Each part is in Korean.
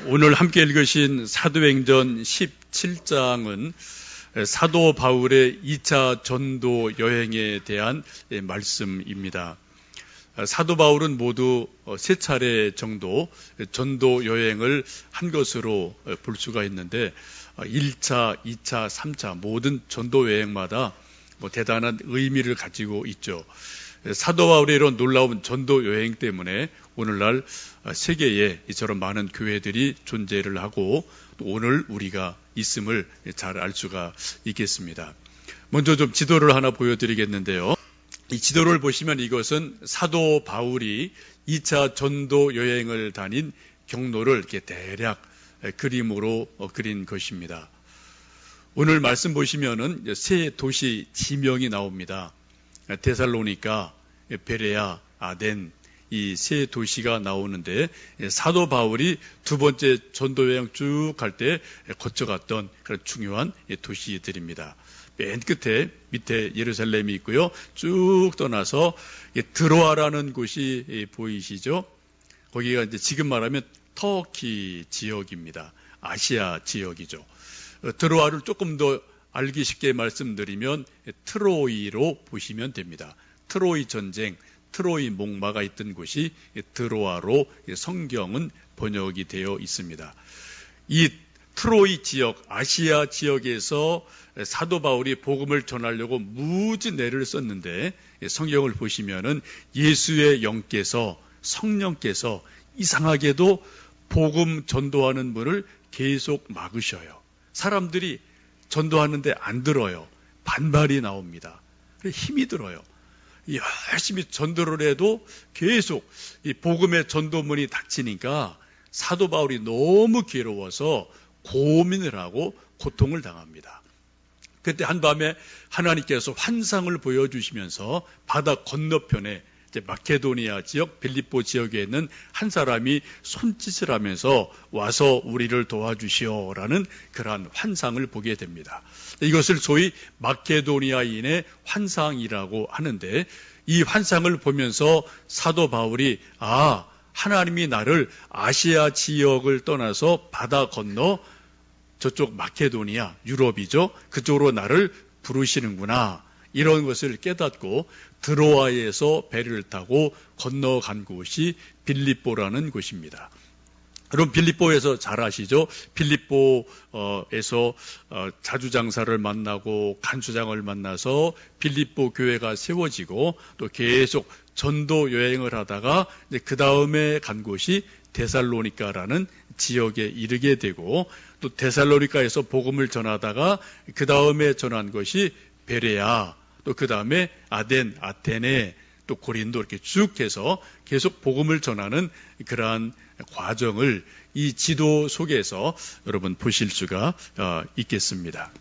오늘 함께 읽으신 사도행전 17장은 사도 바울의 2차 전도 여행에 대한 말씀입니다. 사도 바울은 모두 3차례 정도 전도 여행을 한 것으로 볼 수가 있는데 1차, 2차, 3차 모든 전도 여행마다 대단한 의미를 가지고 있죠. 사도 바울의 이런 놀라운 전도 여행 때문에 오늘날 세계에 이처럼 많은 교회들이 존재를 하고 또 오늘 우리가 있음을 잘 알 수가 있겠습니다. 먼저 좀 지도를 하나 보여드리겠는데요. 이 지도를 보시면 이것은 사도 바울이 2차 전도 여행을 다닌 경로를 이렇게 대략 그림으로 그린 것입니다. 오늘 말씀 보시면은 세 도시 지명이 나옵니다. 데살로니가, 베레아, 아덴 이 세 도시가 나오는데 사도 바울이 두 번째 전도 여행 쭉 갈 때 거쳐갔던 그런 중요한 도시들입니다. 맨 끝에 밑에 예루살렘이 있고요. 쭉 떠나서 드로아라는 곳이 보이시죠? 거기가 이제 지금 말하면 터키 지역입니다. 아시아 지역이죠. 드로아를 조금 더 알기 쉽게 말씀드리면 트로이로 보시면 됩니다. 트로이 전쟁, 트로이 목마가 있던 곳이 드로아로 성경은 번역이 되어 있습니다. 이 트로이 지역, 아시아 지역에서 사도 바울이 복음을 전하려고 무진 애를 썼는데 성경을 보시면은 예수의 영께서 성령께서 이상하게도 복음 전도하는 분을 계속 막으셔요. 사람들이 전도하는데 안 들어요. 반발이 나옵니다. 힘이 들어요. 열심히 전도를 해도 계속 이 복음의 전도문이 닥치니까 사도 바울이 너무 괴로워서 고민을 하고 고통을 당합니다. 그때 한밤에 하나님께서 환상을 보여주시면서 바다 건너편에 이제 마케도니아 지역, 빌립보 지역에 있는 한 사람이 손짓을 하면서 와서 우리를 도와주시오라는 그러한 환상을 보게 됩니다. 이것을 소위 마케도니아인의 환상이라고 하는데 이 환상을 보면서 사도 바울이 하나님이 나를 아시아 지역을 떠나서 바다 건너 저쪽 마케도니아, 유럽이죠. 그쪽으로 나를 부르시는구나. 이런 것을 깨닫고 드로아에서 배를 타고 건너간 곳이 빌립보라는 곳입니다. 여러분 빌립보에서 잘 아시죠? 빌립보에서 자주장사를 만나고 간수장을 만나서 빌립보 교회가 세워지고 또 계속 전도 여행을 하다가 그 다음에 간 곳이 데살로니가라는 지역에 이르게 되고 또 데살로니가에서 복음을 전하다가 그 다음에 전한 것이 베레아, 또 그 다음에 아덴, 아테네, 또 고린도 이렇게 쭉 해서 계속 복음을 전하는 그러한 과정을 이 지도 속에서 여러분 보실 수가 있겠습니다.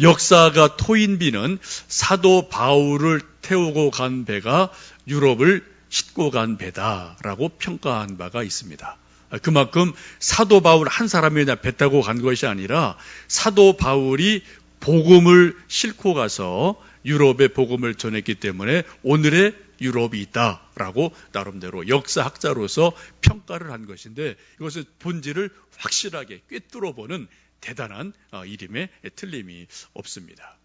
역사가 토인비는 사도 바울을 태우고 간 배가 유럽을 싣고 간 배다라고 평가한 바가 있습니다. 그만큼 사도 바울 한 사람이 그냥 배 타고 간 것이 아니라 사도 바울이 복음을 싣고 가서 유럽에 복음을 전했기 때문에 오늘의 유럽이 있다라고 나름대로 역사학자로서 평가를 한 것인데 이것은 본질을 확실하게 꿰뚫어보는 대단한 일임에 틀림이 없습니다.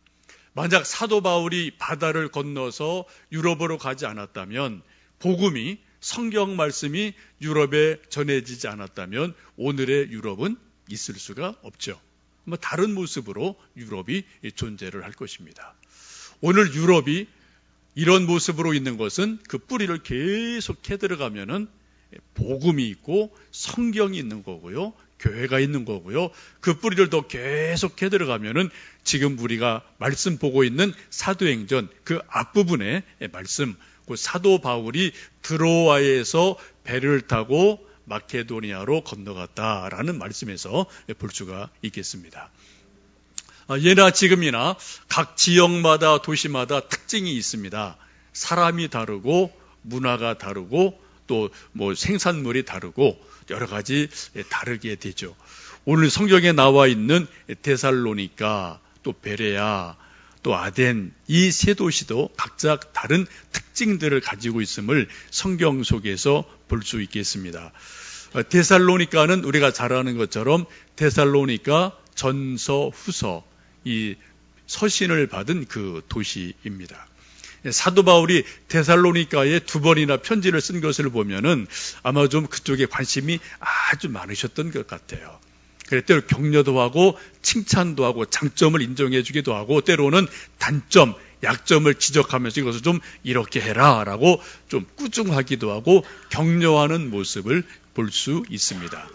만약 사도 바울이 바다를 건너서 유럽으로 가지 않았다면 복음이 성경 말씀이 유럽에 전해지지 않았다면 오늘의 유럽은 있을 수가 없죠. 다른 모습으로 유럽이 존재를 할 것입니다. 오늘 유럽이 이런 모습으로 있는 것은 그 뿌리를 계속 캐들어가면은 복음이 있고 성경이 있는 거고요. 교회가 있는 거고요. 그 뿌리를 더 계속 캐들어가면은 지금 우리가 말씀 보고 있는 사도행전 그 앞부분의 말씀, 그 사도 바울이 드로아에서 배를 타고 마케도니아로 건너갔다라는 말씀에서 볼 수가 있겠습니다. 예나 지금이나 각 지역마다 도시마다 특징이 있습니다. 사람이 다르고 문화가 다르고 또 생산물이 다르고 여러 가지 다르게 되죠. 오늘 성경에 나와 있는 데살로니가 또 베레아 또 아덴 이 세 도시도 각자 다른 특징들을 가지고 있음을 성경 속에서 볼 수 있겠습니다. 데살로니가는 우리가 잘 아는 것처럼 데살로니가 전서 후서 이 서신을 받은 그 도시입니다. 사도 바울이 데살로니가에 2번이나 편지를 쓴 것을 보면은 아마 좀 그쪽에 관심이 아주 많으셨던 것 같아요. 그래서 때로 격려도 하고 칭찬도 하고 장점을 인정해 주기도 하고 때로는 단점, 약점을 지적하면서 이것을 좀 이렇게 해라 라고 좀 꾸중하기도 하고 격려하는 모습을 볼 수 있습니다.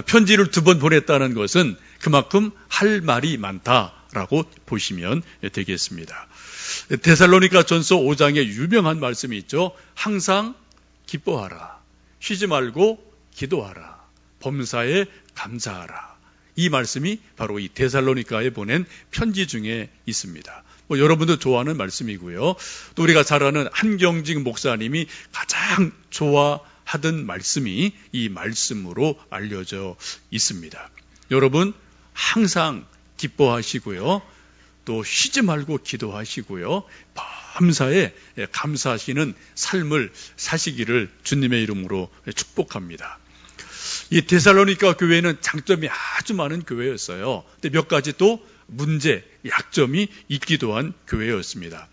편지를 2번 보냈다는 것은 그만큼 할 말이 많다라고 보시면 되겠습니다. 데살로니가 전서 5장에 유명한 말씀이 있죠. 항상 기뻐하라. 쉬지 말고 기도하라. 범사에 감사하라. 이 말씀이 바로 이 데살로니가에 보낸 편지 중에 있습니다. 여러분도 좋아하는 말씀이고요. 또 우리가 잘 아는 한경직 목사님이 가장 좋아하던 말씀이 이 말씀으로 알려져 있습니다. 여러분 항상 기뻐하시고요. 또 쉬지 말고 기도하시고요. 밤사에 감사하시는 삶을 사시기를 주님의 이름으로 축복합니다. 이 데살로니가 교회는 장점이 아주 많은 교회였어요. 근데 몇 가지 또 문제, 약점이 있기도 한 교회였습니다.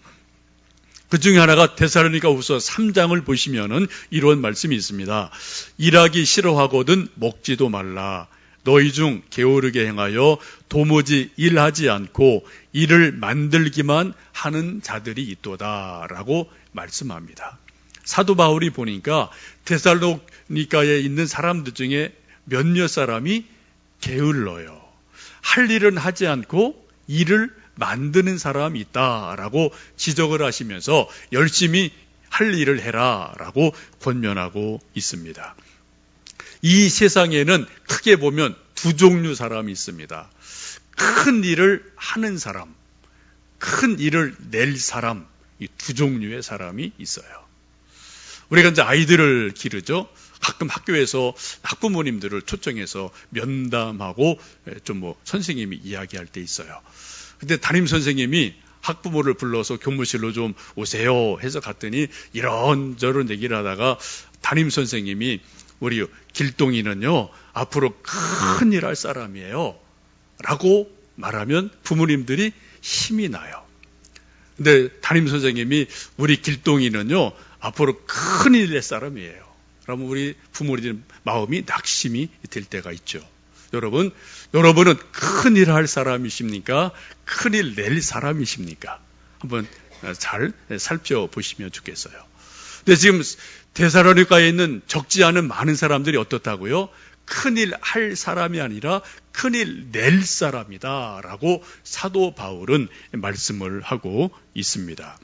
그 중에 하나가 데살로니가 후서 3장을 보시면은 이런 말씀이 있습니다. 일하기 싫어하거든 먹지도 말라. 너희 중 게으르게 행하여 도무지 일하지 않고 일을 만들기만 하는 자들이 있도다 라고 말씀합니다. 사도 바울이 보니까 데살로니가에 있는 사람들 중에 몇몇 사람이 게을러요. 할 일은 하지 않고 일을 만드는 사람이 있다라고 지적을 하시면서 열심히 할 일을 해라라고 권면하고 있습니다. 이 세상에는 크게 보면 2종류 사람이 있습니다. 큰 일을 하는 사람, 큰 일을 낼 사람, 이 2종류의 사람이 있어요. 우리가 이제 아이들을 기르죠. 가끔 학교에서 학부모님들을 초청해서 면담하고 좀 선생님이 이야기할 때 있어요. 근데 담임 선생님이 학부모를 불러서 교무실로 좀 오세요 해서 갔더니 이런저런 얘기를 하다가 담임 선생님이 우리 길동이는요 앞으로 큰 일 할 사람이에요 라고 말하면 부모님들이 힘이 나요. 근데 담임 선생님이 우리 길동이는요 앞으로 큰 일 낼 사람이에요. 그러면 우리 부모님들 마음이 낙심이 될 때가 있죠. 여러분은 큰 일 할 사람이십니까? 큰 일 낼 사람이십니까? 한번 잘 살펴보시면 좋겠어요. 근데 지금 데살로니가에 있는 적지 않은 많은 사람들이 어떻다고요? 큰 일 할 사람이 아니라 큰 일 낼 사람이다 라고 사도 바울은 말씀을 하고 있습니다.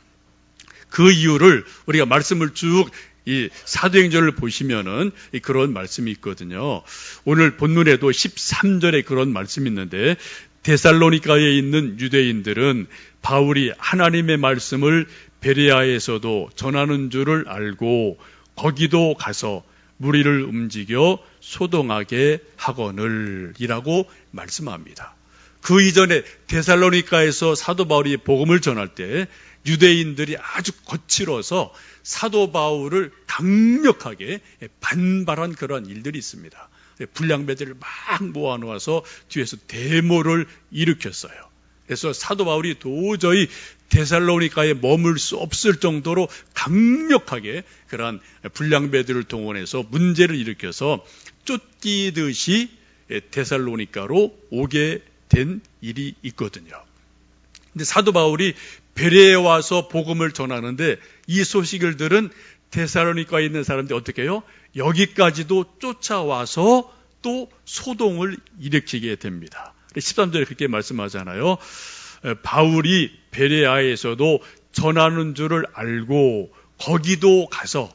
그 이유를 우리가 말씀을 쭉 이 사도행전을 보시면은 그런 말씀이 있거든요. 오늘 본문에도 13절에 그런 말씀이 있는데 데살로니가에 있는 유대인들은 바울이 하나님의 말씀을 베레아에서도 전하는 줄을 알고 거기도 가서 무리를 움직여 소동하게 하거늘 이라고 말씀합니다. 그 이전에 데살로니가에서 사도 바울이 복음을 전할 때 유대인들이 아주 거칠어서 사도 바울을 강력하게 반발한 그런 일들이 있습니다. 불량배들을 막 모아놓아서 뒤에서 데모를 일으켰어요. 그래서 사도 바울이 도저히 데살로니가에 머물 수 없을 정도로 강력하게 그러한 불량배들을 동원해서 문제를 일으켜서 쫓기듯이 데살로니가로 오게 된 일이 있거든요. 근데 사도 바울이 베레에 와서 복음을 전하는데 이 소식을 들은 데살로니가에 있는 사람들이 어떻게 해요? 여기까지도 쫓아와서 또 소동을 일으키게 됩니다. 13절에 그렇게 말씀하잖아요. 바울이 베레아에서도 전하는 줄을 알고 거기도 가서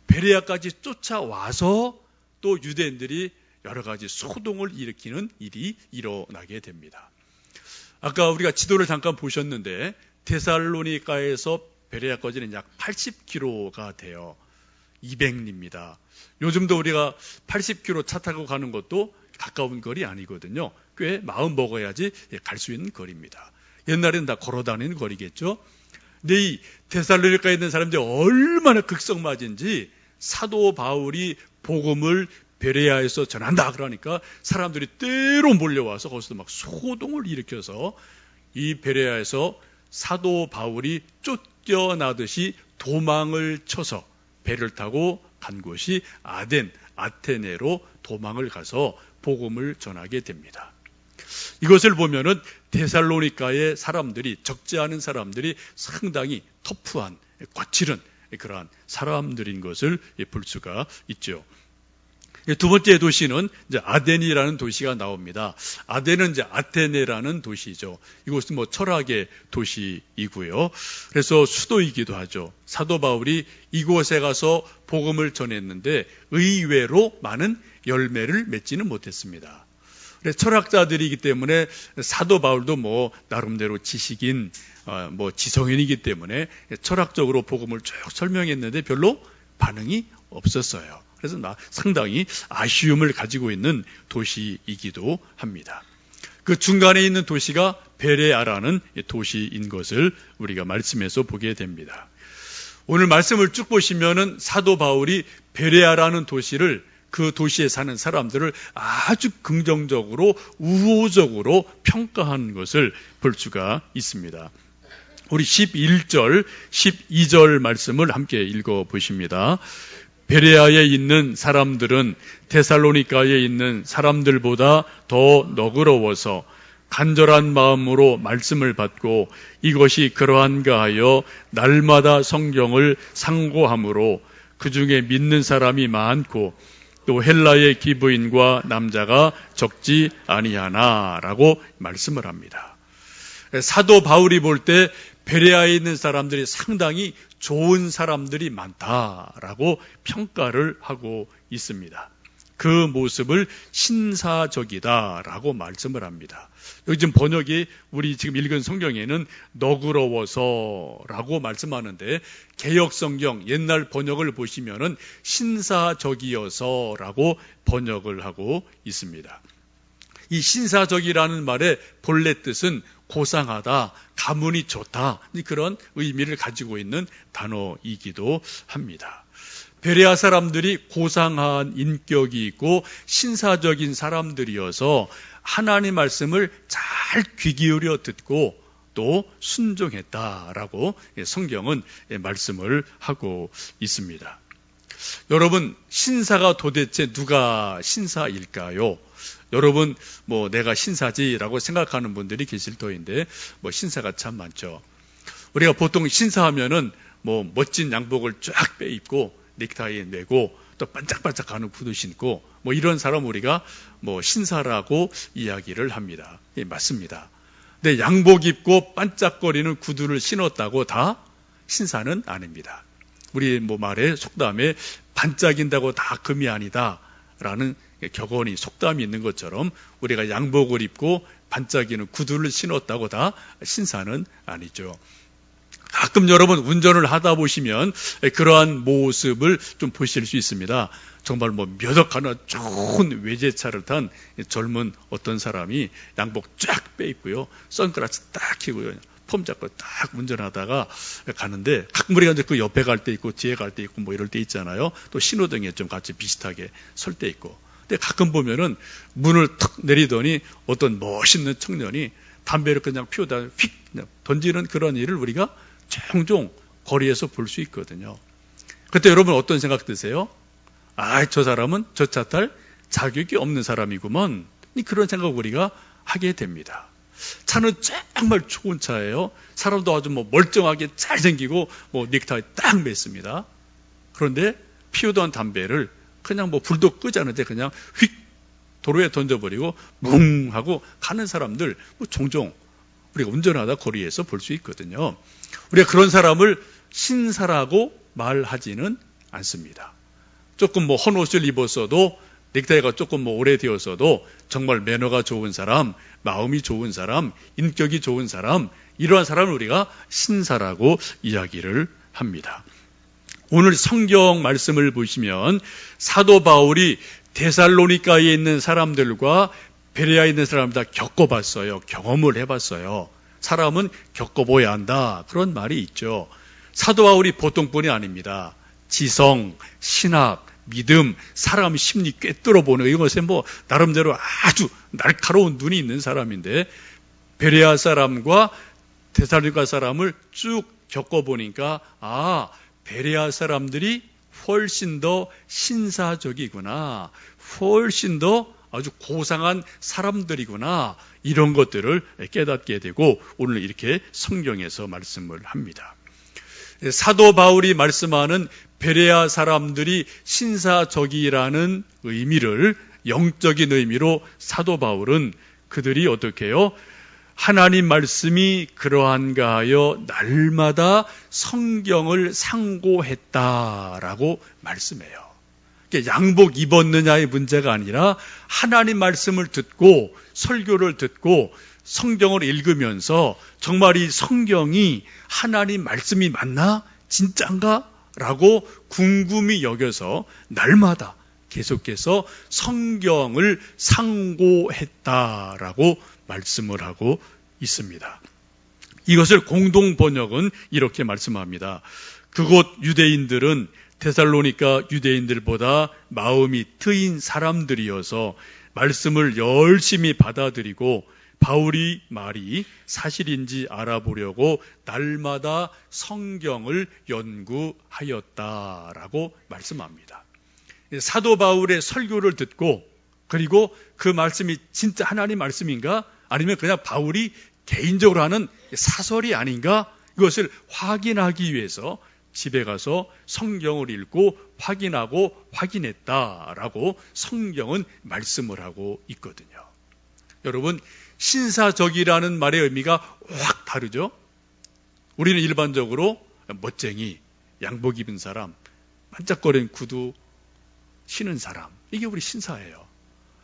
베레아까지 쫓아와서 또 유대인들이 여러 가지 소동을 일으키는 일이 일어나게 됩니다. 아까 우리가 지도를 잠깐 보셨는데 데살로니가에서 베레아까지는 약 80km가 돼요. 200리입니다. 요즘도 우리가 80km 차 타고 가는 것도 가까운 거리 아니거든요. 꽤 마음 먹어야지 갈 수 있는 거리입니다. 옛날에는 다 걸어 다니는 거리겠죠. 근데 이 데살로니가에 있는 사람들이 얼마나 극성맞은지 사도 바울이 복음을 베레아에서 전한다 그러니까 사람들이 때로 몰려와서 거기서 막 소동을 일으켜서 이 베레아에서 사도 바울이 쫓겨나듯이 도망을 쳐서 배를 타고 간 곳이 아테네로 도망을 가서 복음을 전하게 됩니다. 이것을 보면은 데살로니가의 사람들이, 적지 않은 사람들이 상당히 터프한, 거칠은 그러한 사람들인 것을 볼 수가 있죠. 두 번째 도시는 이제 아덴이라는 도시가 나옵니다. 아덴은 이제 아테네라는 도시죠. 이곳은 뭐 철학의 도시이고요. 그래서 수도이기도 하죠. 사도 바울이 이곳에 가서 복음을 전했는데 의외로 많은 열매를 맺지는 못했습니다. 그래서 철학자들이기 때문에 사도 바울도 뭐 나름대로 지식인, 뭐 지성인이기 때문에 철학적으로 복음을 쭉 설명했는데 별로 반응이 없었어요. 그래서 상당히 아쉬움을 가지고 있는 도시이기도 합니다. 그 중간에 있는 도시가 베레아라는 도시인 것을 우리가 말씀에서 보게 됩니다. 오늘 말씀을 쭉 보시면은 사도 바울이 베레아라는 도시를, 그 도시에 사는 사람들을 아주 긍정적으로, 우호적으로 평가한 것을 볼 수가 있습니다. 우리 11절, 12절 말씀을 함께 읽어 보십니다. 베레아에 있는 사람들은 데살로니가에 있는 사람들보다 더 너그러워서 간절한 마음으로 말씀을 받고 이것이 그러한가 하여 날마다 성경을 상고함으로 그 중에 믿는 사람이 많고 또 헬라의 기브인과 남자가 적지 아니하나라고 말씀을 합니다. 사도 바울이 볼 때 베레아에 있는 사람들이 상당히 좋은 사람들이 많다라고 평가를 하고 있습니다. 그 모습을 신사적이다라고 말씀을 합니다. 여기 지금 번역이 우리 지금 읽은 성경에는 너그러워서라고 말씀하는데 개역 성경 옛날 번역을 보시면은 신사적이어서라고 번역을 하고 있습니다. 이 신사적이라는 말의 본래 뜻은 고상하다, 가문이 좋다, 그런 의미를 가지고 있는 단어이기도 합니다. 베레아 사람들이 고상한 인격이 있고 신사적인 사람들이어서 하나님 말씀을 잘 귀 기울여 듣고 또 순종했다라고 성경은 말씀을 하고 있습니다. 여러분, 신사가 도대체 누가 신사일까요? 여러분, 뭐 내가 신사지라고 생각하는 분들이 계실 터인데 뭐 신사가 참 많죠. 우리가 보통 신사하면은 뭐 멋진 양복을 쫙 빼입고 넥타이에 매고 또 반짝반짝하는 구두 신고 뭐 이런 사람 우리가 뭐 신사라고 이야기를 합니다. 예, 맞습니다. 근데 양복 입고 반짝거리는 구두를 신었다고 다 신사는 아닙니다. 우리 뭐 말에 속담에 반짝인다고 다 금이 아니다라는 격언이, 속담이 있는 것처럼 우리가 양복을 입고 반짝이는 구두를 신었다고 다 신사는 아니죠. 가끔 여러분 운전을 하다 보시면 그러한 모습을 좀 보실 수 있습니다. 정말 뭐 몇 억 하나 좋은 외제차를 탄 젊은 어떤 사람이 양복 쫙 빼입고요, 선글라스 딱 끼고요, 폼 잡고 딱 운전하다가 가는데 가끔 우리가 이제 그 옆에 갈 때 있고 뒤에 갈 때 있고 뭐 이럴 때 있잖아요. 또 신호등에 좀 같이 비슷하게 설 때 있고. 근데 가끔 보면은 문을 탁 내리더니 어떤 멋있는 청년이 담배를 그냥 피우다 휙 던지는 그런 일을 우리가 종종 거리에서 볼 수 있거든요. 그때 여러분 어떤 생각 드세요? 아, 저 사람은 저 차 탈 자격이 없는 사람이구먼. 그런 생각 우리가 하게 됩니다. 차는 정말 좋은 차예요. 사람도 아주 뭐 멀쩡하게 잘생기고 뭐 넥타이 딱 맸습니다. 그런데 피우던 담배를 그냥 뭐 불도 끄지 않은데 그냥 휙 도로에 던져버리고 뭉 하고 가는 사람들 뭐 종종 우리가 운전하다 거리에서 볼 수 있거든요. 우리가 그런 사람을 신사라고 말하지는 않습니다. 조금 뭐 헌 옷을 입었어도, 넥타이가 조금 뭐 오래되었어도 정말 매너가 좋은 사람, 마음이 좋은 사람, 인격이 좋은 사람, 이러한 사람을 우리가 신사라고 이야기를 합니다. 오늘 성경 말씀을 보시면 사도 바울이 데살로니가에 있는 사람들과 베레아에 있는 사람들 다 겪어봤어요. 경험을 해봤어요. 사람은 겪어봐야 한다, 그런 말이 있죠. 사도 바울이 보통 분이 아닙니다. 지성, 신학, 믿음, 사람 심리 꿰뚫어 보는 이것에 나름대로 아주 날카로운 눈이 있는 사람인데 베레아 사람과 데살로니가 사람을 쭉 겪어보니까 베레아 사람들이 훨씬 더 신사적이구나, 훨씬 더 아주 고상한 사람들이구나, 이런 것들을 깨닫게 되고 오늘 이렇게 성경에서 말씀을 합니다. 사도 바울이 말씀하는 베레아 사람들이 신사적이라는 의미를 영적인 의미로 사도 바울은 그들이 어떻게 해요? 하나님 말씀이 그러한가 하여 날마다 성경을 상고했다라고 말씀해요. 양복 입었느냐의 문제가 아니라 하나님 말씀을 듣고 설교를 듣고 성경을 읽으면서 정말 이 성경이 하나님 말씀이 맞나? 진짠가? 라고 궁금히 여겨서 날마다 계속해서 성경을 상고했다라고 말씀을 하고 있습니다. 이것을 공동 번역은 이렇게 말씀합니다. 그곳 유대인들은 데살로니가 유대인들보다 마음이 트인 사람들이어서 말씀을 열심히 받아들이고 바울이 말이 사실인지 알아보려고 날마다 성경을 연구하였다라고 말씀합니다. 사도 바울의 설교를 듣고 그리고 그 말씀이 진짜 하나님 말씀인가? 아니면 그냥 바울이 개인적으로 하는 사설이 아닌가? 이것을 확인하기 위해서 집에 가서 성경을 읽고 확인하고 확인했다라고 성경은 말씀을 하고 있거든요. 여러분, 신사적이라는 말의 의미가 확 다르죠? 우리는 일반적으로 멋쟁이, 양복 입은 사람, 반짝거리는 구두 신은 사람, 이게 우리 신사예요.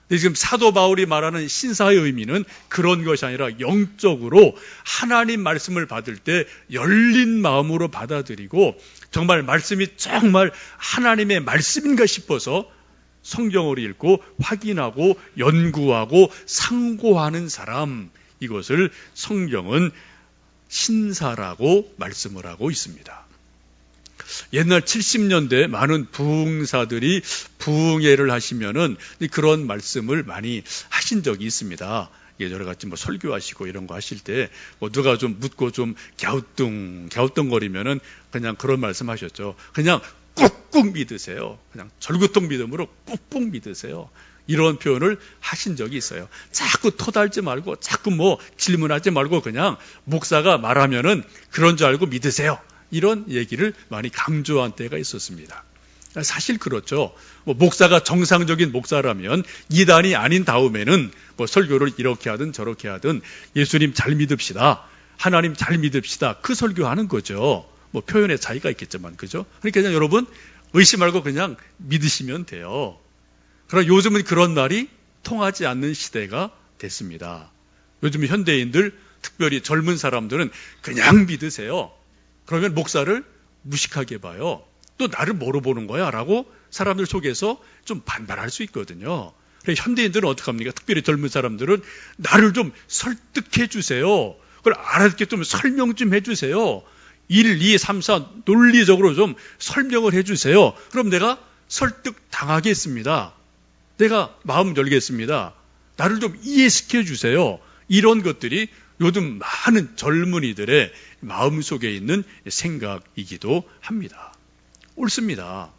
근데 지금 사도 바울이 말하는 신사의 의미는 그런 것이 아니라 영적으로 하나님 말씀을 받을 때 열린 마음으로 받아들이고 정말 말씀이 정말 하나님의 말씀인가 싶어서 성경을 읽고 확인하고 연구하고 상고하는 사람, 이것을 성경은 신사라고 말씀을 하고 있습니다. 옛날 70년대 많은 부흥사들이 부흥회를 하시면은 그런 말씀을 많이 하신 적이 있습니다. 여러 가지 설교하시고 이런 거 하실 때 누가 좀 묻고 좀 갸우뚱거리면은 그냥 그런 말씀 하셨죠. 그냥 꾹꾹 믿으세요. 그냥 절구통 믿음으로 꾹꾹 믿으세요. 이런 표현을 하신 적이 있어요. 자꾸 토달지 말고 자꾸 질문하지 말고 그냥 목사가 말하면은 그런 줄 알고 믿으세요. 이런 얘기를 많이 강조한 때가 있었습니다. 사실 그렇죠. 목사가 정상적인 목사라면 이단이 아닌 다음에는 설교를 이렇게 하든 저렇게 하든 예수님 잘 믿읍시다, 하나님 잘 믿읍시다, 그 설교하는 거죠. 표현의 차이가 있겠지만, 그죠? 그러니까 그냥 여러분 의심 말고 그냥 믿으시면 돼요. 그러나 요즘은 그런 말이 통하지 않는 시대가 됐습니다. 요즘 현대인들, 특별히 젊은 사람들은 그냥 믿으세요. 그러면 목사를 무식하게 봐요. 또 나를 뭐로 보는 거야? 라고 사람들 속에서 좀 반발할 수 있거든요. 그래서 현대인들은 어떻게 합니까? 특별히 젊은 사람들은 나를 좀 설득해 주세요. 그걸 알아듣게 좀 설명 좀 해주세요. 1, 2, 3, 4 논리적으로 좀 설명을 해주세요. 그럼 내가 설득 당하겠습니다. 내가 마음 열겠습니다. 나를 좀 이해시켜 주세요. 이런 것들이 요즘 많은 젊은이들의 마음속에 있는 생각이기도 합니다. 옳습니다.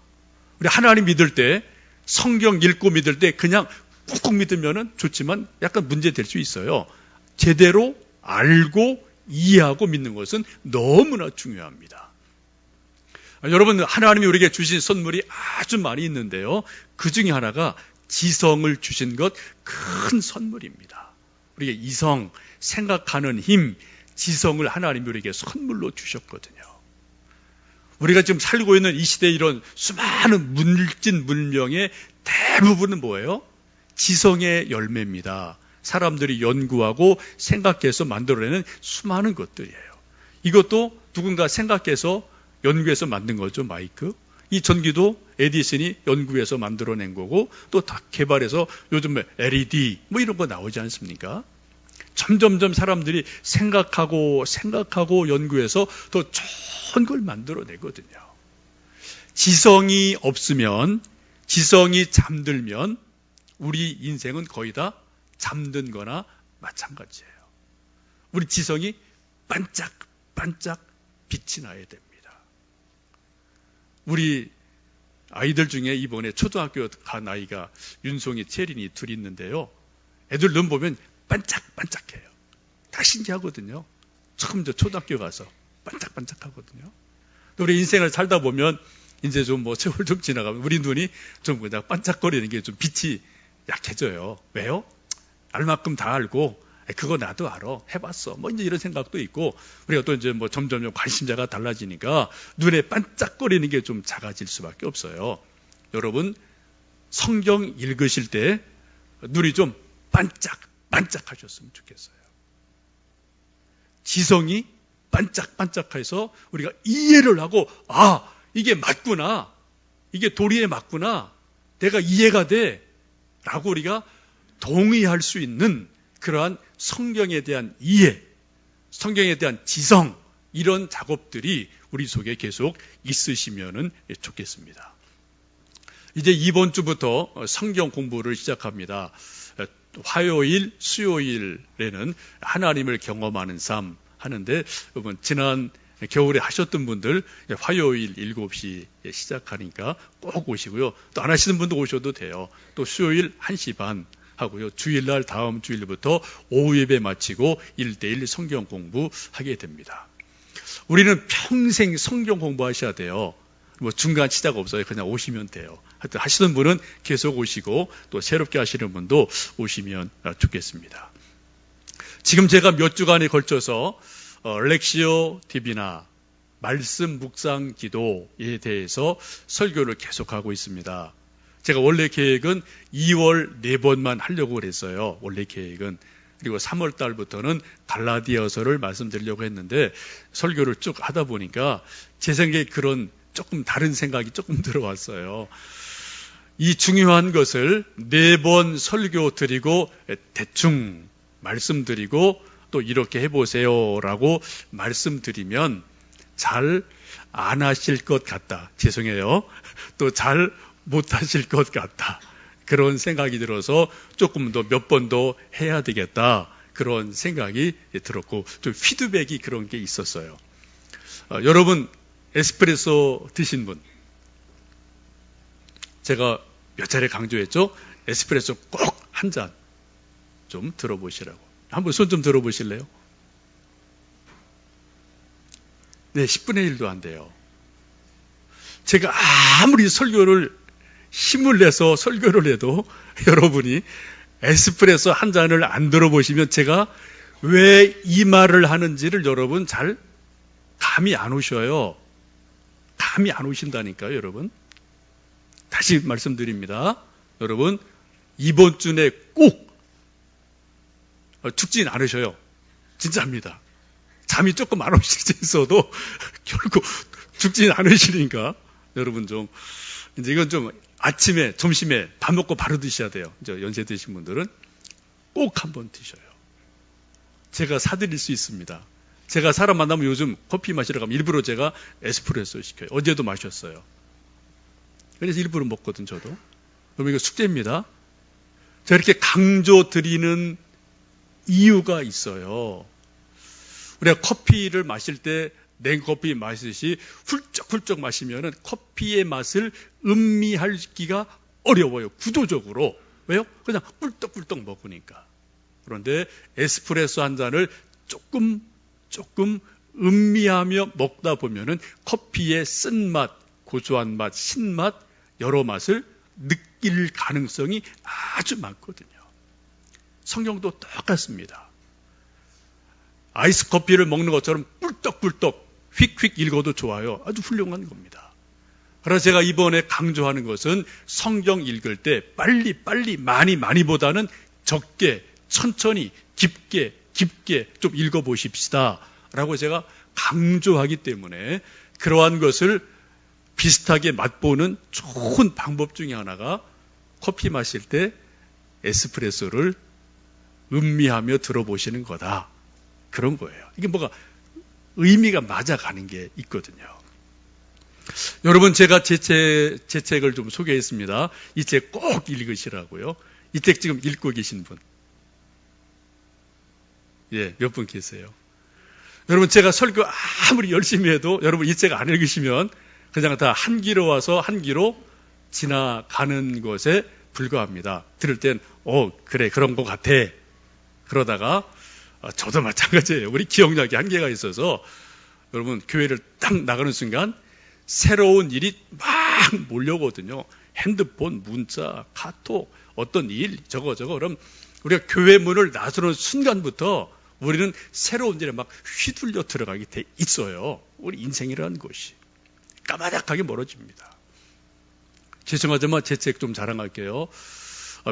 우리 하나님 믿을 때, 성경 읽고 믿을 때 그냥 꾹꾹 믿으면 좋지만 약간 문제될 수 있어요. 제대로 알고 이해하고 믿는 것은 너무나 중요합니다. 여러분, 하나님이 우리에게 주신 선물이 아주 많이 있는데요. 그 중에 하나가 지성을 주신 것, 큰 선물입니다. 우리에게 이성, 생각하는 힘, 지성을 하나님이 우리에게 선물로 주셨거든요. 우리가 지금 살고 있는 이 시대의 이런 수많은 물진 문명의 대부분은 뭐예요? 지성의 열매입니다. 사람들이 연구하고 생각해서 만들어내는 수많은 것들이에요. 이것도 누군가 생각해서 연구해서 만든 거죠, 마이크. 이 전기도 에디슨이 연구해서 만들어낸 거고, 또 다 개발해서 요즘 LED 이런 거 나오지 않습니까? 점점점 사람들이 생각하고 연구해서 더 좋은 걸 만들어내거든요. 지성이 없으면 지성이 잠들면 우리 인생은 거의 다 잠든 거나 마찬가지예요. 우리 지성이 반짝반짝 빛이 나야 됩니다. 우리 아이들 중에 이번에 초등학교 간 아이가 윤송이, 채린이 둘이 있는데요. 애들 눈 보면 반짝반짝해요. 다 신기하거든요. 처음 저 초등학교 가서 반짝반짝하거든요. 우리 인생을 살다 보면 이제 좀 뭐 세월 좀 지나가면 우리 눈이 좀 그냥 반짝거리는 게 좀 빛이 약해져요. 왜요? 알만큼 다 알고 그거 나도 알아. 해봤어. 뭐 이제 이런 생각도 있고 우리가 또 이제 뭐 점점 관심자가 달라지니까 눈에 반짝거리는 게 좀 작아질 수밖에 없어요. 여러분 성경 읽으실 때 눈이 좀 반짝반짝하셨으면 좋겠어요. 지성이 반짝반짝해서 우리가 이해를 하고 이게 맞구나. 이게 도리에 맞구나. 내가 이해가 돼. 라고 우리가 동의할 수 있는 그러한 성경에 대한 이해, 성경에 대한 지성, 이런 작업들이 우리 속에 계속 있으시면 좋겠습니다. 이제 이번 주부터 성경 공부를 시작합니다. 화요일, 수요일에는 하나님을 경험하는 삶 하는데 여러분 지난 겨울에 하셨던 분들 화요일 7시에 시작하니까 꼭 오시고요. 또 안 하시는 분도 오셔도 돼요. 또 수요일 1시 반 하고요. 주일날 다음 주일부터 오후 예배 마치고 1대1 성경 공부하게 됩니다. 우리는 평생 성경 공부하셔야 돼요. 뭐 중간 시작 없어요. 그냥 오시면 돼요. 하여튼 하시는 분은 계속 오시고 또 새롭게 하시는 분도 오시면 좋겠습니다. 지금 제가 몇 주간에 걸쳐서 렉시오 디비나 말씀 묵상 기도에 대해서 설교를 계속하고 있습니다. 제가 원래 계획은 2월 4번만 하려고 그랬어요. 원래 계획은. 그리고 3월 달부터는 갈라디아서를 말씀드리려고 했는데 설교를 쭉 하다 보니까 제 생각에 그런 조금 다른 생각이 조금 들어왔어요. 이 중요한 것을 4번 설교 드리고 대충 말씀드리고 또 이렇게 해보세요라고 말씀드리면 잘 안 하실 것 같다. 죄송해요. 또 잘 못하실 것 같다. 그런 생각이 들어서 조금 더 몇 번 더 해야 되겠다. 그런 생각이 들었고 좀 피드백이 그런 게 있었어요. 여러분 에스프레소 드신 분, 제가 몇 차례 강조했죠. 에스프레소 꼭 한 잔 좀 들어보시라고. 한번 손 좀 들어보실래요? 네, 10분의 1도 안 돼요. 제가 아무리 설교를 힘을 내서 설교를 해도 여러분이 에스프레소 한 잔을 안 들어보시면 제가 왜 이 말을 하는지를 여러분 잘 감이 안 오셔요. 감이 안 오신다니까요, 여러분. 다시 말씀드립니다. 여러분, 이번 주 내에 꼭 죽진 않으셔요. 진짜입니다. 잠이 조금 안 오실 수 있어도 결국 죽진 않으시니까 여러분 좀 이제 이건 좀 아침에 점심에 밥 먹고 바로 드셔야 돼요. 이제 연세 드신 분들은 꼭 한번 드셔요. 제가 사드릴 수 있습니다. 제가 사람 만나면 요즘 커피 마시러 가면 일부러 제가 에스프레소 시켜요. 어제도 마셨어요. 그래서 일부러 먹거든 저도. 그럼 이거 숙제입니다. 제가 이렇게 강조 드리는 이유가 있어요. 우리가 커피를 마실 때 냉커피 마시듯이 훌쩍훌쩍 마시면은 커피의 맛을 음미하기가 어려워요. 구조적으로. 왜요? 그냥 꿀떡꿀떡 먹으니까. 그런데 에스프레소 한 잔을 조금 음미하며 먹다 보면은 커피의 쓴맛, 고소한 맛, 신맛, 여러 맛을 느낄 가능성이 아주 많거든요. 성경도 똑같습니다. 아이스 커피를 먹는 것처럼 꿀떡꿀떡 휙휙 읽어도 좋아요. 아주 훌륭한 겁니다. 그래서 제가 이번에 강조하는 것은 성경 읽을 때 빨리 많이보다는 적게 천천히 깊게 좀 읽어보십시다 라고 제가 강조하기 때문에 그러한 것을 비슷하게 맛보는 좋은 방법 중에 하나가 커피 마실 때 에스프레소를 음미하며 들어보시는 거다. 그런 거예요. 이게 뭐가 의미가 맞아가는 게 있거든요. 여러분, 제가 제 책을 좀 소개했습니다. 이 책 꼭 읽으시라고요. 이 책 지금 읽고 계신 분. 예, 몇 분 계세요? 여러분, 제가 설교 아무리 열심히 해도 여러분 이 책 안 읽으시면 그냥 다 한 귀로 와서 한 귀로 지나가는 것에 불과합니다. 들을 땐, 그래, 그런 것 같아. 그러다가, 저도 마찬가지예요. 우리 기억력이 한계가 있어서, 여러분, 교회를 딱 나가는 순간, 새로운 일이 막 몰려오거든요. 핸드폰, 문자, 카톡, 어떤 일, 저거. 그럼 우리가 교회 문을 나서는 순간부터 우리는 새로운 일에 막 휘둘려 들어가게 돼 있어요. 우리 인생이라는 것이. 까마득하게 멀어집니다. 죄송하지만 제 책 좀 자랑할게요.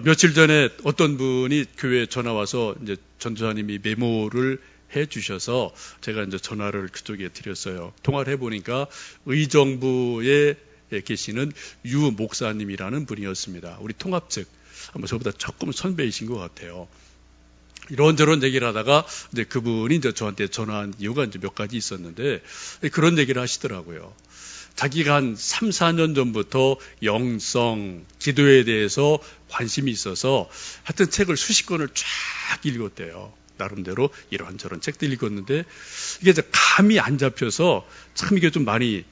며칠 전에 어떤 분이 교회에 전화 와서 이제 전도사님이 메모를 해 주셔서 제가 이제 전화를 그쪽에 드렸어요. 통화를 해보니까 의정부에 계시는 유 목사님이라는 분이었습니다. 우리 통합 측, 아마 저보다 조금 선배이신 것 같아요. 이런저런 얘기를 하다가 이제 그분이 이제 저한테 전화한 이유가 이제 몇 가지 있었는데 그런 얘기를 하시더라고요. 자기가 한 3, 4년 전부터 영성, 기도에 대해서 관심이 있어서 하여튼 책을 수십 권을 쫙 읽었대요. 나름대로 이런저런 책들 읽었는데 이게 이제 감이 안 잡혀서 참 이게 좀 많이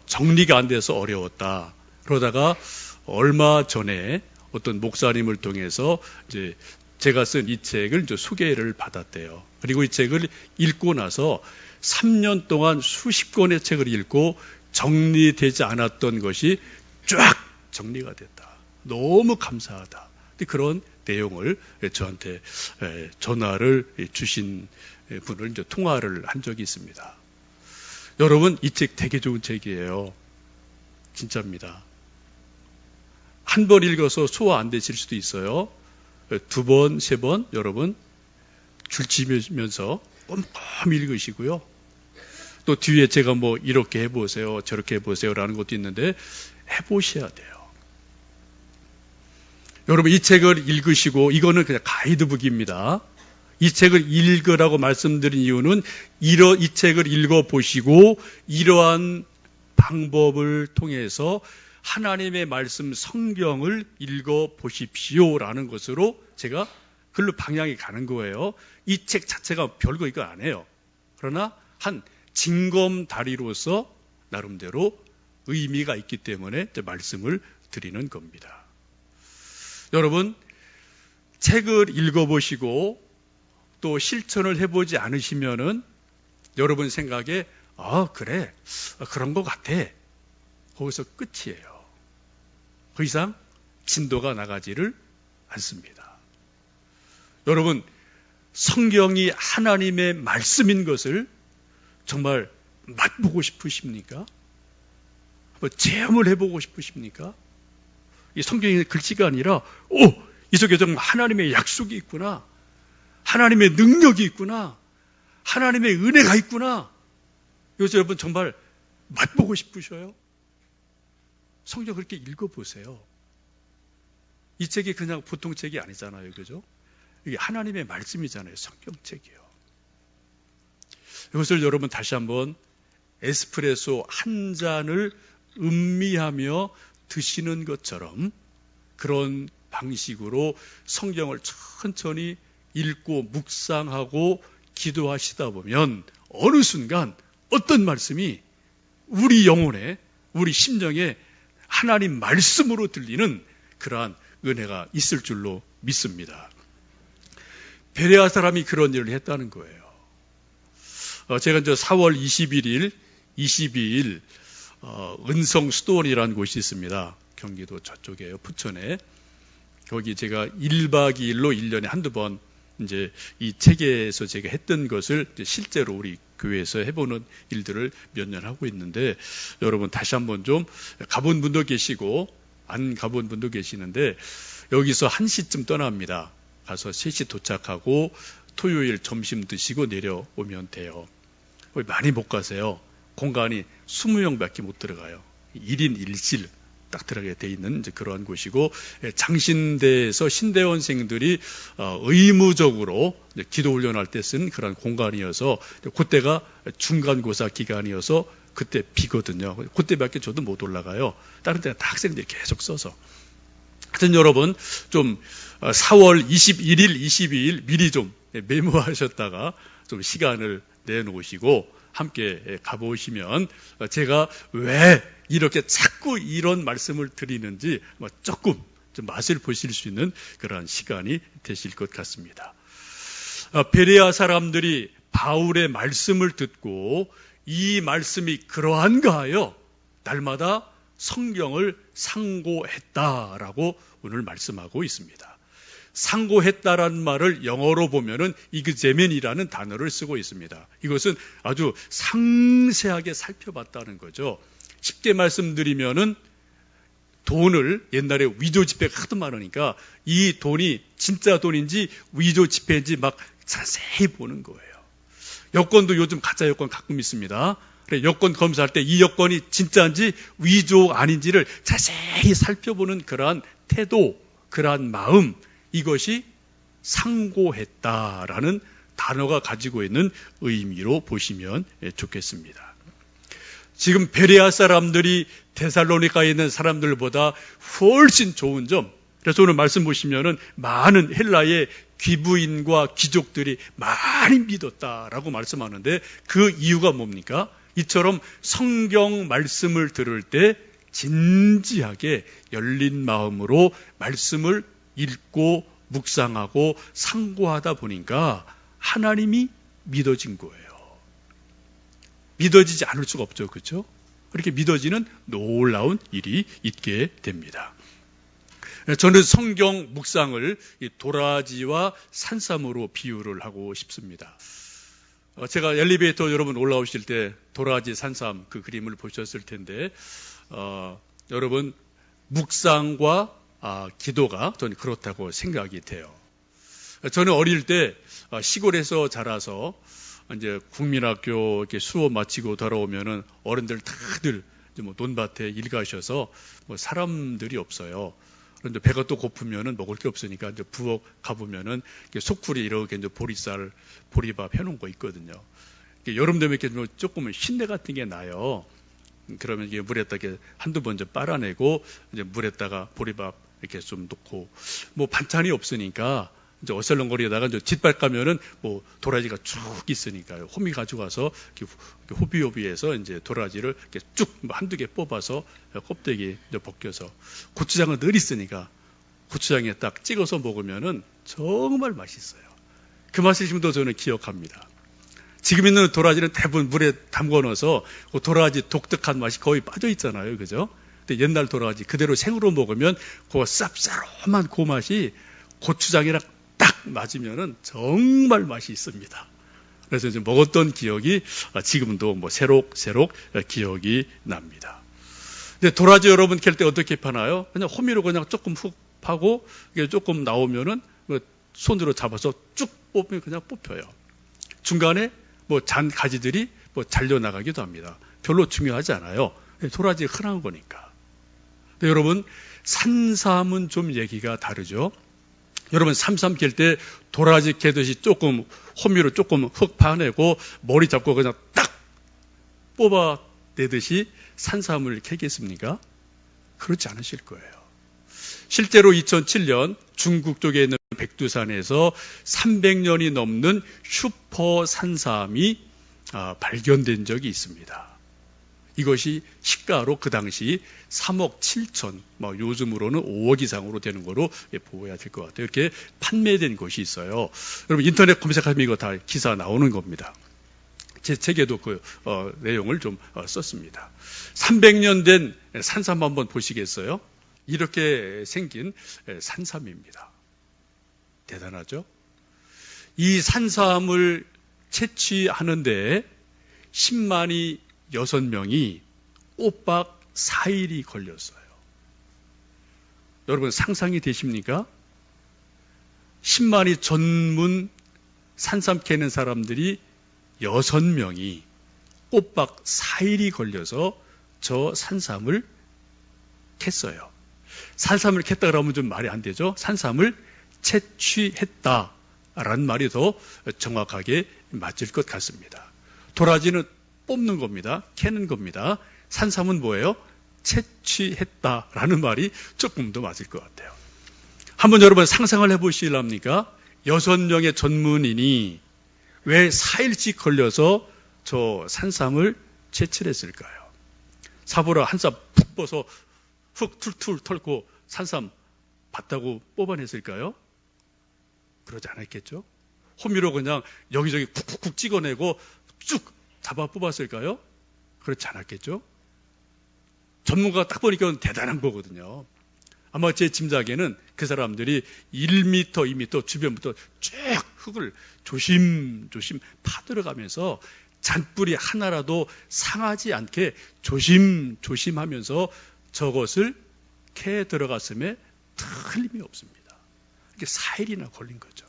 정리가 안 돼서 어려웠다. 그러다가 얼마 전에 어떤 목사님을 통해서 이제 제가 쓴 이 책을 이제 소개를 받았대요. 그리고 이 책을 읽고 나서 3년 동안 수십 권의 책을 읽고 정리되지 않았던 것이 쫙 정리가 됐다. 너무 감사하다. 그런 내용을 저한테 전화를 주신 분을 이제 통화를 한 적이 있습니다. 여러분, 이 책 되게 좋은 책이에요. 진짜입니다. 한 번 읽어서 소화 안 되실 수도 있어요. 두 번, 세 번 여러분 줄치면서 꼼꼼히 읽으시고요. 또 뒤에 제가 뭐 이렇게 해보세요, 저렇게 해보세요라는 것도 있는데 해보셔야 돼요. 여러분, 이 책을 읽으시고, 이거는 그냥 가이드북입니다. 이 책을 읽으라고 말씀드린 이유는 이 책을 읽어보시고 이러한 방법을 통해서 하나님의 말씀 성경을 읽어보십시오라는 것으로 제가 글로 방향이 가는 거예요. 이 책 자체가 별거 이거 안 해요. 그러나 한 징검다리로서 나름대로 의미가 있기 때문에 말씀을 드리는 겁니다. 여러분, 책을 읽어보시고 또 실천을 해보지 않으시면은 여러분 생각에 그래, 그런 것 같아. 거기서 끝이에요. 그 이상 진도가 나가지를 않습니다. 여러분, 성경이 하나님의 말씀인 것을 정말 맛보고 싶으십니까? 체험을 해보고 싶으십니까? 이 성경의 글씨가 아니라 이 속에 정말 하나님의 약속이 있구나, 하나님의 능력이 있구나, 하나님의 은혜가 있구나. 이것을 여러분 정말 맛보고 싶으셔요? 성경 그렇게 읽어보세요. 이 책이 그냥 보통 책이 아니잖아요. 그죠? 이게 하나님의 말씀이잖아요. 성경책이요. 이것을 여러분 다시 한번 에스프레소 한 잔을 음미하며 드시는 것처럼 그런 방식으로 성경을 천천히 읽고 묵상하고 기도하시다 보면 어느 순간 어떤 말씀이 우리 영혼에, 우리 심령에 하나님 말씀으로 들리는 그러한 은혜가 있을 줄로 믿습니다. 베레아 사람이 그런 일을 했다는 거예요. 제가 이제 4월 21일, 22일 은성 수도원이라는 곳이 있습니다. 경기도 저쪽에요. 부천에. 거기 제가 1박 2일로 1년에 한두 번 이제 이 책에서 제가 했던 것을 실제로 우리 교회에서 해보는 일들을 몇 년 하고 있는데, 여러분 다시 한번 좀 가본 분도 계시고 안 가본 분도 계시는데, 여기서 1시쯤 떠납니다. 가서 3시 도착하고 토요일 점심 드시고 내려오면 돼요. 많이 못 가세요. 공간이 20명밖에 못 들어가요. 1인 1실 딱 들어가게 돼 있는 이제 그러한 곳이고, 장신대에서 신대원생들이 의무적으로 기도 훈련할 때 쓴 그런 공간이어서, 그때가 중간고사 기간이어서 그때 비거든요. 그때밖에 저도 못 올라가요. 다른 데는 다 학생들이 계속 써서. 하여튼 여러분 좀 4월 21일, 22일 미리 좀 메모하셨다가 좀 시간을 내놓으시고 함께 가보시면 제가 왜 이렇게 자꾸 이런 말씀을 드리는지 조금 좀 맛을 보실 수 있는 그런 시간이 되실 것 같습니다. 베레아 사람들이 바울의 말씀을 듣고 이 말씀이 그러한가 하여 날마다 성경을 상고했다라고 오늘 말씀하고 있습니다. 상고했다라는 말을 영어로 보면은 examine이라는 단어를 쓰고 있습니다. 이것은 아주 상세하게 살펴봤다는 거죠. 쉽게 말씀드리면은 돈을 옛날에 위조 지폐가 하도 많으니까 이 돈이 진짜 돈인지 위조 지폐인지 막 자세히 보는 거예요. 여권도 요즘 가짜 여권 가끔 있습니다. 그래, 여권 검사할 때 이 여권이 진짜인지 위조 아닌지를 자세히 살펴보는 그러한 태도, 그러한 마음, 이것이 상고했다라는 단어가 가지고 있는 의미로 보시면 좋겠습니다. 지금 베레아 사람들이 데살로니가에 있는 사람들보다 훨씬 좋은 점, 그래서 오늘 말씀 보시면은 많은 헬라의 귀부인과 귀족들이 많이 믿었다라고 말씀하는데 그 이유가 뭡니까? 이처럼 성경 말씀을 들을 때 진지하게 열린 마음으로 말씀을 읽고 묵상하고 상고하다 보니까 하나님이 믿어진 거예요. 믿어지지 않을 수가 없죠. 그렇죠? 그렇게 믿어지는 놀라운 일이 있게 됩니다. 저는 성경 묵상을 도라지와 산삼으로 비유를 하고 싶습니다. 제가 엘리베이터 여러분 올라오실 때 도라지 산삼 그 그림을 보셨을 텐데 여러분 묵상과 기도가 저는 그렇다고 생각이 돼요. 저는 어릴 때 시골에서 자라서 이제 국민학교 이렇게 수업 마치고 돌아오면은 어른들 다들 뭐 논밭에 일 가셔서 뭐 사람들이 없어요. 그런데 배가 또 고프면은 먹을 게 없으니까 이제 부엌 가보면은 속풀이 이렇게 이제 보리쌀, 보리밥 해놓은 거 있거든요. 여름 되면 이렇게 조금 흰내 같은 게 나요. 그러면 이게 물에다가 이렇게 한두 번 좀 빨아내고 이제 물에다가 보리밥 이렇게 좀 넣고 뭐 반찬이 없으니까 이제 어슬렁거리다가 이제 뒷발 가면은 뭐 도라지가 쭉 있으니까요. 호미 가져가서 호비호비해서 이제 도라지를 이렇게 쭉 한두 개 뽑아서 껍데기 이제 벗겨서 고추장은 늘 있으니까 고추장에 딱 찍어서 먹으면은 정말 맛있어요. 그 맛을 지금도 저는 기억합니다. 지금 있는 도라지는 대부분 물에 담궈 넣어서 그 도라지 독특한 맛이 거의 빠져 있잖아요. 그죠? 근데 옛날 도라지 그대로 생으로 먹으면 그 쌉싸름한 그 맛이 고추장이랑 딱 맞으면은 정말 맛이 있습니다. 그래서 이제 먹었던 기억이 지금도 뭐 새록새록 기억이 납니다. 근데 도라지 여러분 캘 때 어떻게 파나요? 그냥 호미로 그냥 조금 훅 파고 이게 조금 나오면은 손으로 잡아서 쭉 뽑으면 그냥 뽑혀요. 중간에 뭐 잔 가지들이 뭐 잘려 나가기도 합니다. 별로 중요하지 않아요. 도라지 흔한 거니까. 근데 여러분 산삼은 좀 얘기가 다르죠. 여러분 산삼 캘 때 도라지 캐듯이 조금 호미로 조금 흙 파내고 머리 잡고 그냥 딱 뽑아내듯이 산삼을 캐겠습니까? 그렇지 않으실 거예요. 실제로 2007년 중국 쪽에 있는 백두산에서 300년이 넘는 슈퍼 산삼이 발견된 적이 있습니다. 이것이 시가로 그 당시 3억 7천, 요즘으로는 5억 이상으로 되는 거로 보아야 될 것 같아요. 이렇게 판매된 것이 있어요. 여러분 인터넷 검색하면 이거 다 기사 나오는 겁니다. 제 책에도 그 내용을 좀 썼습니다. 300년 된 산삼 한번 보시겠어요? 이렇게 생긴 산삼입니다. 대단하죠? 이 산삼을 채취하는데 10만이 6명이 꼬박 4일이 걸렸어요. 여러분 상상이 되십니까? 10만이 전문 산삼 캐는 사람들이 6명이 꼬박 4일이 걸려서 저 산삼을 캤어요. 산삼을 캤다 그러면 좀 말이 안 되죠. 산삼을 채취했다라는 말이 더 정확하게 맞을 것 같습니다. 도라지는 뽑는 겁니다. 캐는 겁니다. 산삼은 뭐예요? 채취했다라는 말이 조금 더 맞을 것 같아요. 한번 여러분 상상을 해보시랍니까? 6명의 전문인이 왜 4일씩 걸려서 저 산삼을 채취를 했을까요? 사보라 한 쌈 푹 벗어 흙 툴툴 털고 산삼 봤다고 뽑아냈을까요? 그러지 않았겠죠? 호미로 그냥 여기저기 쿡쿡쿡 찍어내고 쭉 잡아 뽑았을까요? 그렇지 않았겠죠? 전문가가 딱 보니까 대단한 거거든요. 아마 제 짐작에는 그 사람들이 1m, 2m 주변부터 쭉 흙을 조심조심 파들어가면서 잔뿌리 하나라도 상하지 않게 조심조심하면서 저것을 캐 들어갔음에 틀림이 없습니다. 이렇게 4일이나 걸린 거죠.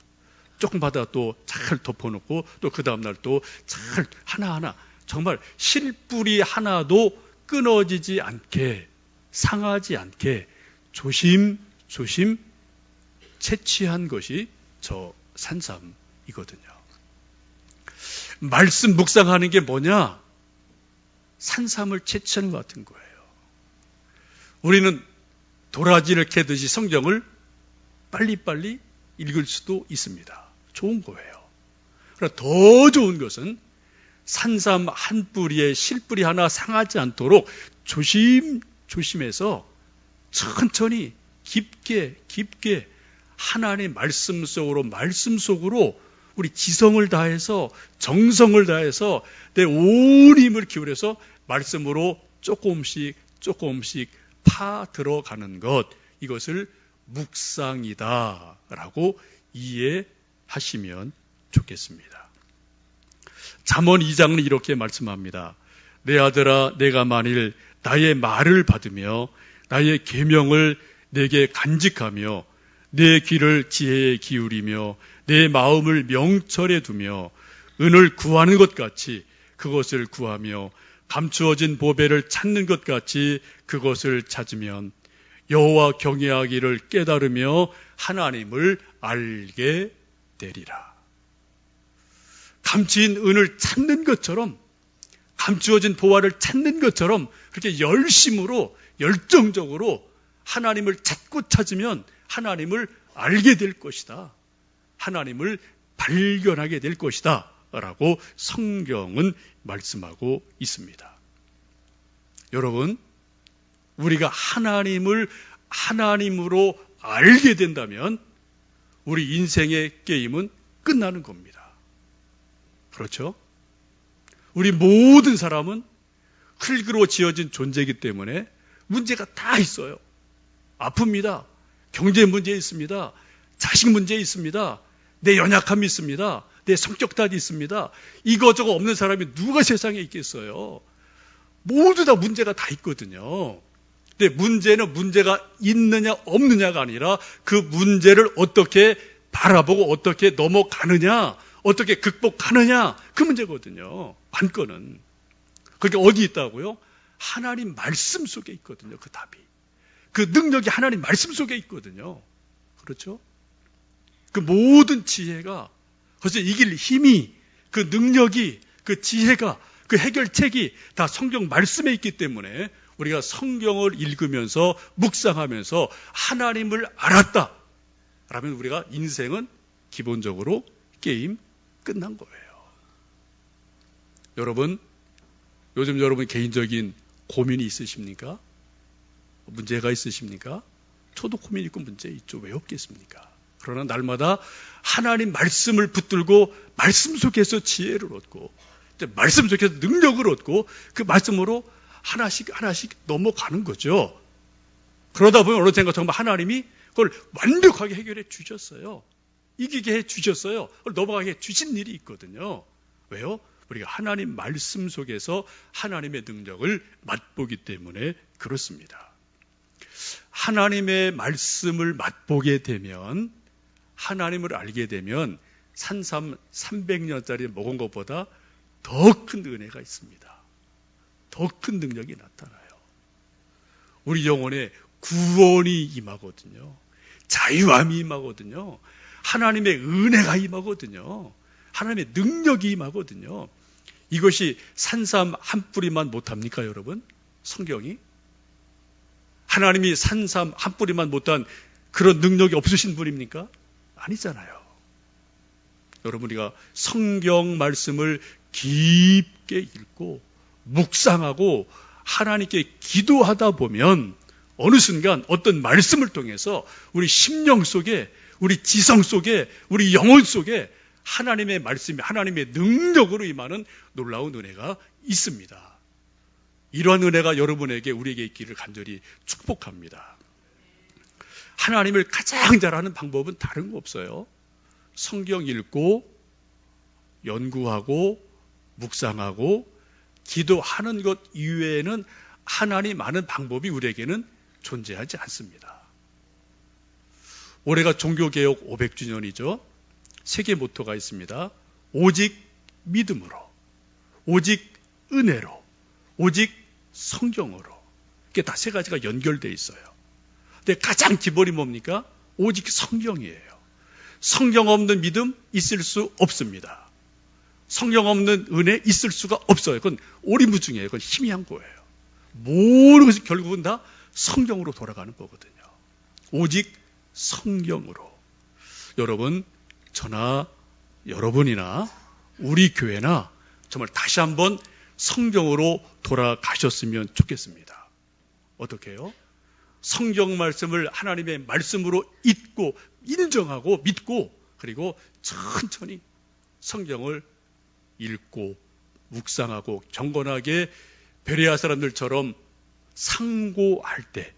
조금 받아 또 잘 덮어놓고 또 그 다음날 또 잘 하나하나 정말 실뿌리 하나도 끊어지지 않게 상하지 않게 조심조심 채취한 것이 저 산삼이거든요. 말씀 묵상하는 게 뭐냐? 산삼을 채취하는 것 같은 거예요. 우리는 도라지를 캐듯이 성경을 빨리빨리 읽을 수도 있습니다. 좋은 거예요. 그러나 더 좋은 것은 산삼 한 뿌리에 실뿌리 하나 상하지 않도록 조심해서 천천히 깊게 하나님의 말씀 속으로 우리 지성을 다해서 정성을 다해서 내 온 힘을 기울여서 말씀으로 조금씩 파 들어가는 것, 이것을 묵상이다라고 이해하시면 좋겠습니다. 잠언 2장은 이렇게 말씀합니다. 내 아들아, 내가 만일 나의 말을 받으며 나의 계명을 내게 간직하며 내 귀를 지혜에 기울이며 내 마음을 명철에 두며 은을 구하는 것 같이 그것을 구하며 감추어진 보배를 찾는 것 같이 그것을 찾으면 여호와 경외하기를 깨달으며 하나님을 알게 되리라. 감추인 은을 찾는 것처럼, 감추어진 보화를 찾는 것처럼 그렇게 열정적으로 하나님을 찾으면 하나님을 알게 될 것이다. 하나님을 발견하게 될 것이다. 라고 성경은 말씀하고 있습니다. 여러분, 우리가 하나님을 하나님으로 알게 된다면 우리 인생의 게임은 끝나는 겁니다. 그렇죠? 우리 모든 사람은 흙으로 지어진 존재이기 때문에 문제가 다 있어요. 아픕니다. 경제 문제 있습니다. 자식 문제 있습니다. 내 연약함이 있습니다. 내 성격 탓이 있습니다. 이거저거 없는 사람이 누가 세상에 있겠어요? 모두 다 문제가 다 있거든요. 근데 문제는 문제가 있느냐 없느냐가 아니라 그 문제를 어떻게 바라보고 어떻게 넘어가느냐, 어떻게 극복하느냐, 그 문제거든요. 관건은. 그게 어디 있다고요? 하나님 말씀 속에 있거든요. 그 답이. 그 능력이 하나님 말씀 속에 있거든요. 그렇죠? 그 모든 지혜가, 그래서 이길 힘이, 그 능력이, 그 지혜가, 그 해결책이 다 성경 말씀에 있기 때문에 우리가 성경을 읽으면서 묵상하면서 하나님을 알았다 라면 우리가 인생은 기본적으로 게임 끝난 거예요. 여러분, 요즘 여러분 개인적인 고민이 있으십니까? 문제가 있으십니까? 저도 고민 있고 문제 있죠. 왜 없겠습니까? 그러나 날마다 하나님 말씀을 붙들고 말씀 속에서 지혜를 얻고 말씀 속에서 능력을 얻고 그 말씀으로 하나씩 넘어가는 거죠. 그러다 보면 어느 순간 정말 하나님이 그걸 완벽하게 해결해 주셨어요. 이기게 해 주셨어요. 그걸 넘어가게 해 주신 일이 있거든요. 왜요? 우리가 하나님 말씀 속에서 하나님의 능력을 맛보기 때문에 그렇습니다. 하나님의 말씀을 맛보게 되면, 하나님을 알게 되면 산삼 300년짜리 먹은 것보다 더 큰 은혜가 있습니다. 더 큰 능력이 나타나요. 우리 영혼에 구원이 임하거든요. 자유함이 임하거든요. 하나님의 은혜가 임하거든요. 하나님의 능력이 임하거든요. 이것이 산삼 한 뿌리만 못합니까, 여러분? 성경이? 하나님이 산삼 한 뿌리만 못한 그런 능력이 없으신 분입니까? 아니잖아요. 여러분, 우리가 성경 말씀을 깊게 읽고 묵상하고 하나님께 기도하다 보면 어느 순간 어떤 말씀을 통해서 우리 심령 속에, 우리 지성 속에, 우리 영혼 속에 하나님의 말씀이, 하나님의 능력으로 임하는 놀라운 은혜가 있습니다. 이러한 은혜가 여러분에게, 우리에게 있기를 간절히 축복합니다. 하나님을 가장 잘하는 방법은 다른 거 없어요. 성경 읽고 연구하고 묵상하고 기도하는 것 이외에는 하나님 아는 방법이 우리에게는 존재하지 않습니다. 올해가 종교개혁 500주년이죠. 세계 모토가 있습니다. 오직 믿음으로, 오직 은혜로, 오직 성경으로. 이게 다 세 가지가 연결되어 있어요. 근데 가장 기본이 뭡니까? 오직 성경이에요. 성경 없는 믿음 있을 수 없습니다. 성경 없는 은혜 있을 수가 없어요. 그건 오리무중이에요. 그건 희미한 거예요. 모든 것이 결국은 다 성경으로 돌아가는 거거든요. 오직 성경으로. 여러분, 저나 여러분이나 우리 교회나 정말 다시 한번 성경으로 돌아가셨으면 좋겠습니다. 어떻게 해요? 성경 말씀을 하나님의 말씀으로 읽고 인정하고 믿고 그리고 천천히 성경을 읽고 묵상하고 경건하게 베레아 사람들처럼 상고할 때,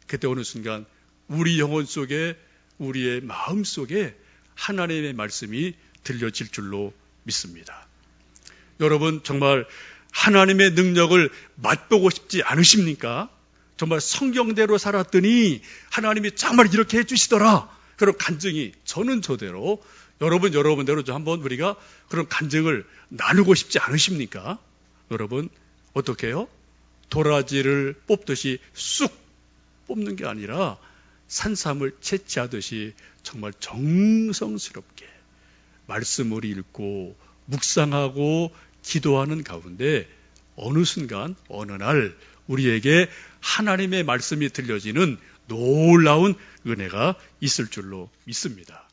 그때 어느 순간 우리 영혼 속에, 우리의 마음 속에 하나님의 말씀이 들려질 줄로 믿습니다. 여러분, 정말 하나님의 능력을 맛보고 싶지 않으십니까? 정말 성경대로 살았더니 하나님이 정말 이렇게 해주시더라, 그런 간증이 저는 저대로, 여러분대로 좀 한번 우리가 그런 간증을 나누고 싶지 않으십니까? 여러분, 어떻게 해요? 도라지를 뽑듯이 쑥 뽑는 게 아니라 산삼을 채취하듯이 정말 정성스럽게 말씀을 읽고 묵상하고 기도하는 가운데 어느 순간 어느 날 우리에게 하나님의 말씀이 들려지는 놀라운 은혜가 있을 줄로 믿습니다.